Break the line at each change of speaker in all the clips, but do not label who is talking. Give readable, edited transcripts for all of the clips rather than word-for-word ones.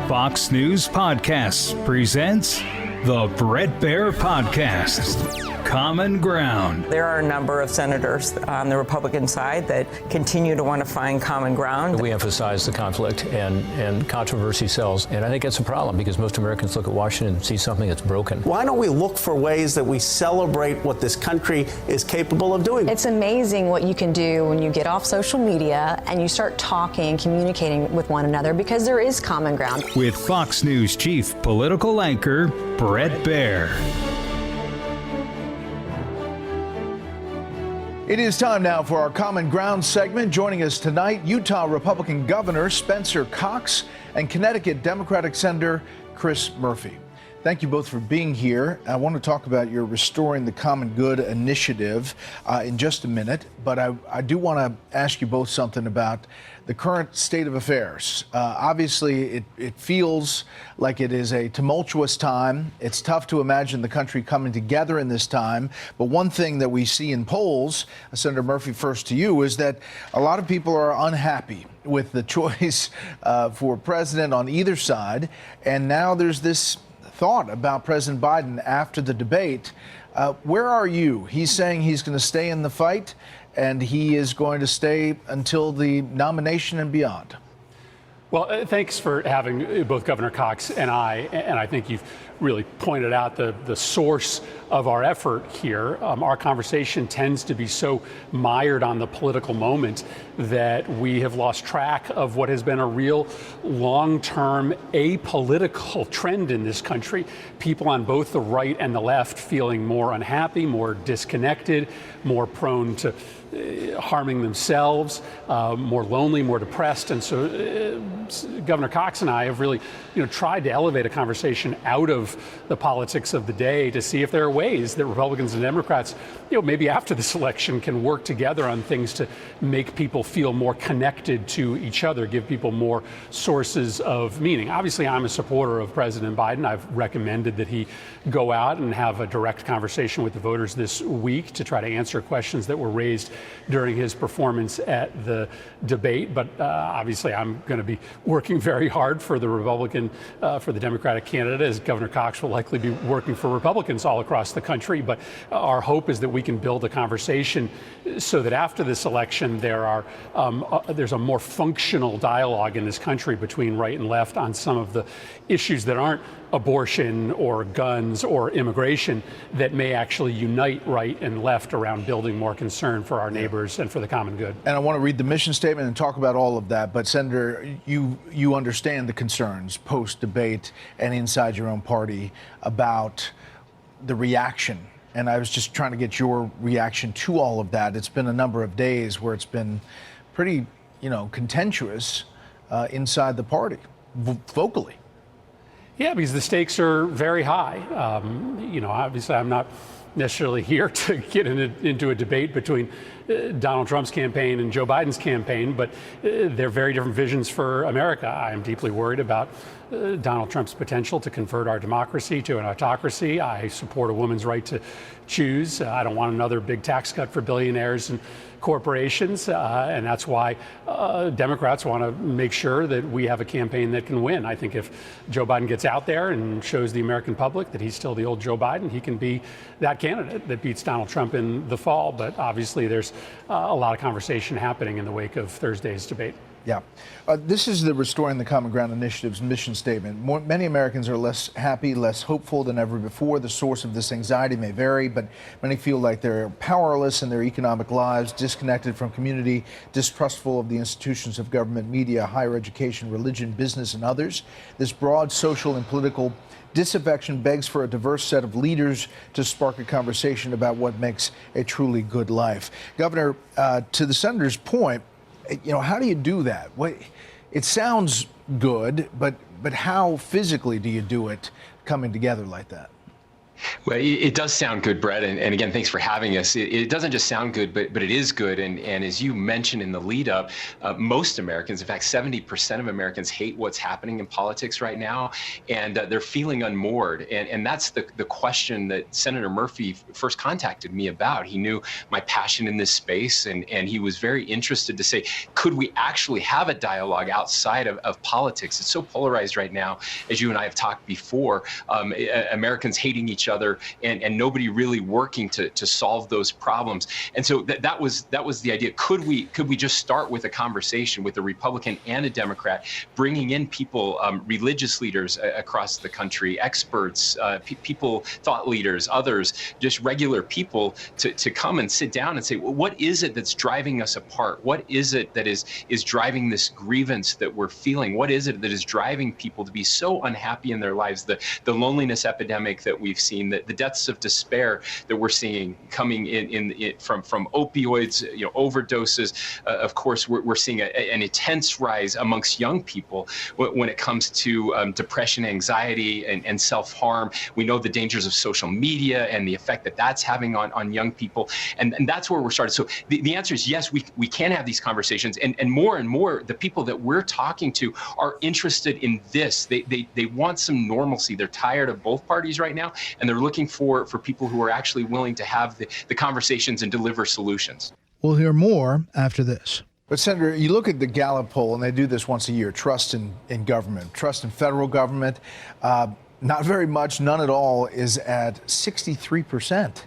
Fox News Podcasts presents the Bret Baier Podcast, Common Ground.
There are a number of senators on the Republican side that continue to want to find common ground.
We emphasize the conflict and controversy sells, and I think that's a problem because most Americans look at Washington and see something that's broken.
Why don't we look for ways that we celebrate what this country is capable of doing?
It's amazing what you can do when you get off social media and you start talking and communicating with one another because there is common ground.
With Fox News chief political anchor Bret Baier.
It is time now for our Common Ground segment. Joining us tonight, Utah Republican Governor Spencer Cox and Connecticut Democratic Senator Chris Murphy. Thank you both for being here. I want to talk about your Restoring the Common Good initiative in just a minute, but I do want to ask you both something about the current state of affairs. Obviously, it feels like it is a tumultuous time. It's tough to imagine the country coming together in this time. But one thing that we see in polls, Senator Murphy, first to you, is that a lot of people are unhappy with the choice for president on either side. And now there's this thought about President Biden after the debate. Where are you? He's saying he's going to stay in the fight, and he is going to stay until the nomination and beyond.
Well, thanks for having both Governor Cox and I think you've really pointed out the source of our effort here. Our conversation tends to be so mired on the political moment that we have lost track of what has been a real long-term apolitical trend in this country. People on both the right and the left feeling more unhappy, more disconnected, more prone to harming themselves, more lonely, more depressed. And so Governor Cox and I have really tried to elevate a conversation out of the politics of the day to see if there are ways that Republicans and Democrats, maybe after this election, can work together on things to make people feel more connected to each other, give people more sources of meaning. Obviously, I'm a supporter of President Biden. I've recommended that he go out and have a direct conversation with the voters this week to try to answer questions that were raised during his performance at the debate. But obviously, I'm going to be working very hard for the for the Democratic candidate, as Governor Cox will likely be working for Republicans all across the country. But our hope is that we can build a conversation so that after this election, there's a more functional dialogue in this country between right and left on some of the issues that aren't abortion or guns or immigration that may actually unite right and left around building more concern for our neighbors and for the common good.
And I want to read the mission statement and talk about all of that. But Senator, you understand the concerns post-debate and inside your own party about the reaction. And I was just trying to get your reaction to all of that. It's been a number of days where it's been pretty, contentious inside the party, vocally.
Yeah, because the stakes are very high. Obviously, I'm not necessarily here to get into a debate between Donald Trump's campaign and Joe Biden's campaign, but they're very different visions for America. I am deeply worried about Donald Trump's potential to convert our democracy to an autocracy. I support a woman's right to choose. I don't want another big tax cut for billionaires and corporations, and that's why Democrats want to make sure that we have a campaign that can win. I think if Joe Biden gets out there and shows the American public that he's still the old Joe Biden, he can be that candidate that beats Donald Trump in the fall. But obviously there's a lot of conversation happening in the wake of Thursday's debate.
Yeah. This is the Restoring the Common Ground Initiative's mission statement. Many Americans are less happy, less hopeful than ever before. The source of this anxiety may vary, but many feel like they're powerless in their economic lives, disconnected from community, distrustful of the institutions of government, media, higher education, religion, business, and others. This broad social and political disaffection begs for a diverse set of leaders to spark a conversation about what makes a truly good life. Governor, to the senator's point, how do you do that? It sounds good, but how physically do you do it coming together like that?
Well, it does sound good, Brett, and again, thanks for having us. It doesn't just sound good, but it is good. And as you mentioned in the lead up, most Americans, in fact, 70% of Americans hate what's happening in politics right now, and they're feeling unmoored. And that's the question that Senator Murphy first contacted me about. He knew my passion in this space, and he was very interested to say, could we actually have a dialogue outside of politics? It's so polarized right now, as you and I have talked before, Americans hating each other and nobody really working to solve those problems. And so that was the idea. Could we just start with a conversation with a Republican and a Democrat, bringing in people, religious leaders across the country, experts, people, thought leaders, others, just regular people to come and sit down and say, well, what is it that's driving us apart? What is it that is driving this grievance that we're feeling? What is it that is driving people to be so unhappy in their lives? The loneliness epidemic that we've seen, the deaths of despair that we're seeing coming in from opioids, overdoses. Of course, we're seeing an intense rise amongst young people when it comes to depression, anxiety, and self-harm. We know the dangers of social media and the effect that that's having on young people, and that's where we're starting. So the answer is yes, we can have these conversations, and more the people that we're talking to are interested in this. They want some normalcy. They're tired of both parties right now, and they're looking for people who are actually willing to have the conversations and deliver solutions.
We'll hear more after this.
But, Senator, you look at the Gallup poll, and they do this once a year, trust in government, trust in federal government. Not very much, none at all, is at 63%.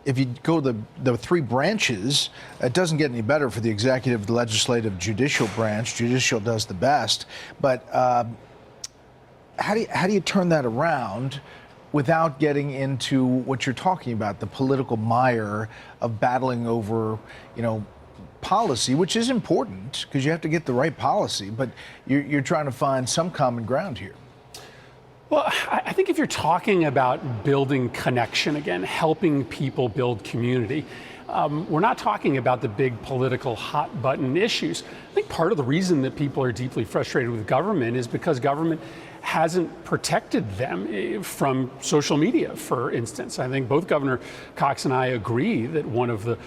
If you go to the three branches, it doesn't get any better for the executive, the legislative, judicial branch. Judicial does the best. But how do you turn that around without getting into what you're talking about, the political mire of battling over, policy, which is important because you have to get the right policy, but you're trying to find some common ground here?
Well, I think if you're talking about building connection, again, helping people build community, we're not talking about the big political hot button issues. I think part of the reason that people are deeply frustrated with government is because government hasn't protected them from social media, for instance. I think both Governor Cox and I agree that one of the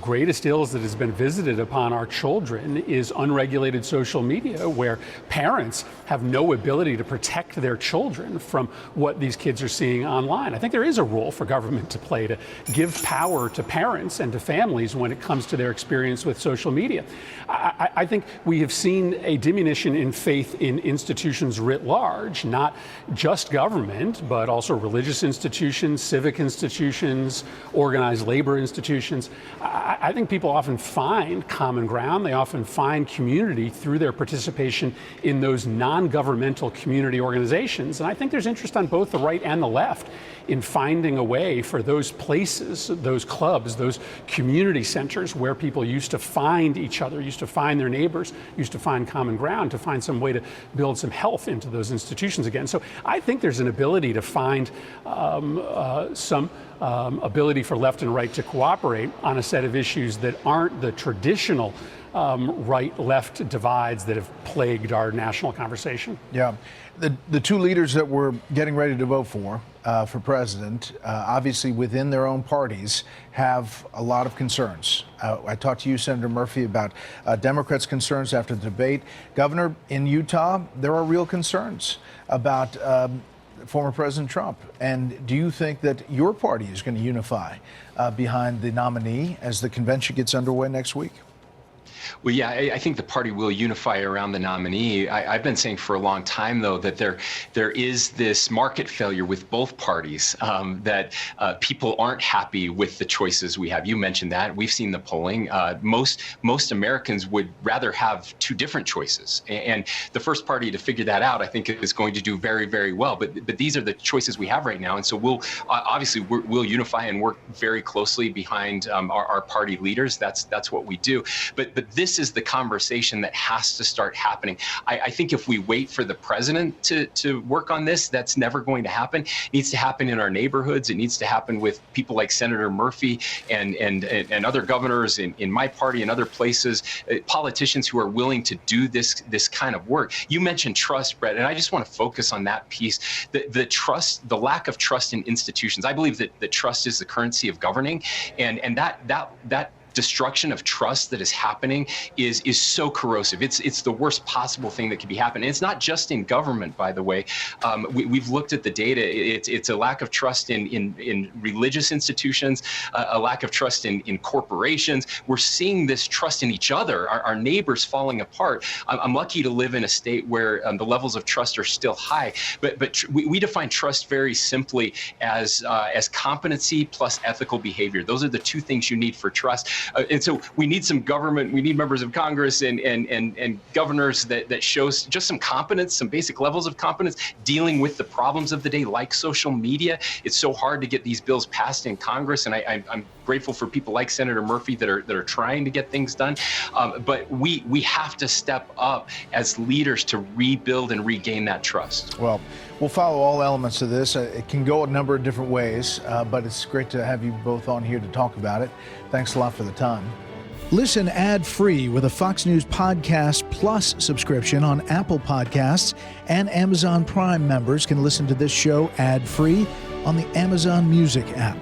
greatest ills that has been visited upon our children is unregulated social media, where parents have no ability to protect their children from what these kids are seeing online. I think there is a role for government to play to give power to parents and to families when it comes to their experience with social media. I think we have seen a diminution in faith in institutions writ large, not just government, but also religious institutions, civic institutions, organized labor institutions. I think people often find common ground. They often find community through their participation in those non-governmental community organizations. And I think there's interest on both the right and the left in finding a way for those places, those clubs, those community centers where people used to find each other, used to find their neighbors, used to find common ground, to find some way to build some health into those institutions again. So I think there's an ability to find some ability for left and right to cooperate on a set of issues that aren't the traditional right-left divides that have plagued our national conversation.
Yeah. The two leaders that we're getting ready to vote for president, obviously within their own parties, have a lot of concerns. I talked to you, Senator Murphy, about Democrats' concerns after the debate. Governor, in Utah, there are real concerns about former President Trump. And do you think that your party is going to unify behind the nominee as the convention gets underway next week?
Well, yeah, I think the party will unify around the nominee. I've been saying for a long time, though, that there is this market failure with both parties, that people aren't happy with the choices we have. You mentioned that. We've seen the polling. Most Americans would rather have two different choices. And the first party to figure that out, I think, is going to do very, very well. But these are the choices we have right now. And so we'll unify and work very closely behind our party leaders. That's what we do. But this is the conversation that has to start happening. I think if we wait for the president to work on this, that's never going to happen. It needs to happen in our neighborhoods. It needs to happen with people like Senator Murphy and other governors in my party and other places, politicians who are willing to do this kind of work. You mentioned trust, Brett, and I just want to focus on that piece. The trust, the lack of trust in institutions. I believe that trust is the currency of governing, and that destruction of trust that is happening is so corrosive. It's the worst possible thing that could be happening. And it's not just in government, by the way. We've looked at the data. It's a lack of trust in religious institutions, a lack of trust in corporations. We're seeing this trust in each other, our neighbors falling apart. I'm lucky to live in a state where the levels of trust are still high, but we define trust very simply as competency plus ethical behavior. Those are the two things you need for trust. And so we need some government, we need members of Congress and governors that shows just some competence, some basic levels of competence, dealing with the problems of the day, like social media. It's so hard to get these bills passed in Congress, and I'm grateful for people like Senator Murphy that are trying to get things done. But we have to step up as leaders to rebuild and regain that trust.
Well, we'll follow all elements of this. It can go a number of different ways, but it's great to have you both on here to talk about it. Thanks a lot for the time.
Listen ad-free with a Fox News Podcast Plus subscription on Apple Podcasts, and Amazon Prime members can listen to this show ad-free on the Amazon Music app.